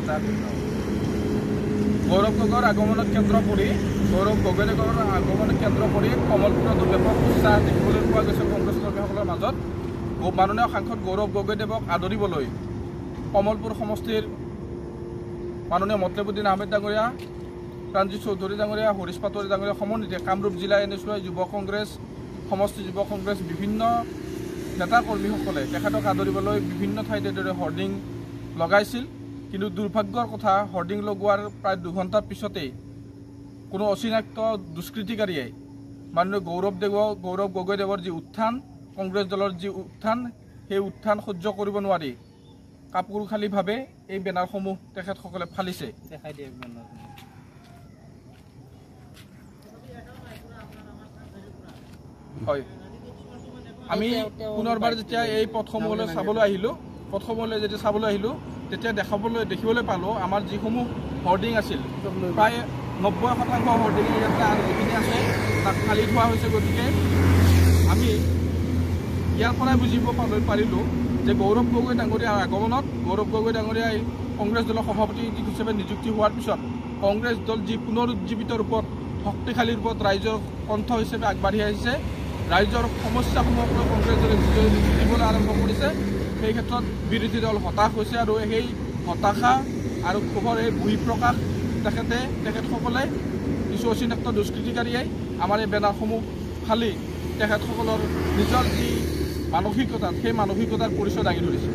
যাত্ৰা গৌৰৱ গগৈৰ আগমনত কেন্দ্ৰ কৰি কমলপুৰতো ব্যাপক উৎসাহ দেখিবলৈ পোৱা গৈছে কংগ্ৰেছ কৰ্মীসকলৰ মাজত। মাননীয় সাংসদ গৌৰৱ গগৈদেৱক আদৰিবলৈ কমলপুৰ সমষ্টিৰ মাননীয় মতলেবুদ্দিন আহমেদ ডাঙৰীয়া, প্ৰাণজিৎ চৌধুৰী ডাঙৰীয়া, হৰিশ পাটোৱাৰী ডাঙৰীয়া সমন্বিতে কামৰূপ জিলা NSY যুৱ কংগ্ৰেছ, সমষ্টি যুৱ কংগ্ৰেছ বিভিন্ন নেতা কৰ্মীসকলে তেখেতক আদৰিবলৈ বিভিন্ন ঠাইতে দৰে হৰ্ডিং লগাইছিল। কিন্তু দুৰ্ভাগ্যৰ কথা, হৰ্ডিং লগোৱাৰ প্ৰায় 2 ঘণ্টাৰ পিছতেই কোনো অচিনাক্ত দুষ্কৃতিকাৰীয়ে মাননীয় গৌৰৱ গগৈদেৱৰ যি উত্থান, কংগ্ৰেছ দলৰ যি উত্থান, সেই উত্থান সহ্য কৰিব নোৱাৰি কাপুৰুষালীভাৱে এই বেনাৰসমূহ তেখেতসকলে ফালিছে। হয়, আমি পুনৰবাৰ যেতিয়া এই পথসমূহলৈ চাবলৈ আহিলোঁ তেতিয়া দেখিবলৈ পালোঁ আমাৰ যিসমূহ হৰ্ডিং আছিল প্ৰায় 90% হৰ্ডিং ইয়াতে আৰু যিখিনি আছে তাক ফালি থোৱা হৈছে। গতিকে আমি ইয়াৰ পৰাই বুজিব পাৰিলোঁ যে গৌৰৱ গগৈ ডাঙৰীয়াৰ আগমনত গৌৰৱ গগৈ ডাঙৰীয়াই কংগ্ৰেছ দলৰ সভাপতি হিচাপে নিযুক্তি হোৱাৰ পিছত কংগ্ৰেছ দল যি পুনৰুজ্জীৱিত ৰূপত শক্তিশালী ৰূপত ৰাইজৰ কণ্ঠ হিচাপে আগবাঢ়ি আহিছে, ৰাইজৰ সমস্যাসমূহক লৈ কংগ্ৰেছ দলে দিবলৈ আৰম্ভ কৰিছে, সেই ক্ষেত্ৰত বিৰোধী দল হতাশ হৈছে। আৰু সেই হতাশা আৰু ক্ষোভৰ এই বহিঃপ্ৰকাশ তেখেতসকলে কিছু অচিনাক্ত দুষ্কৃতিকাৰীয়ে আমাৰ এই বেনাৰসমূহ ফালি তেখেতসকলৰ নিজৰ যি মানসিকতা, সেই মানসিকতাৰ পৰিচয় দাঙি ধৰিছে।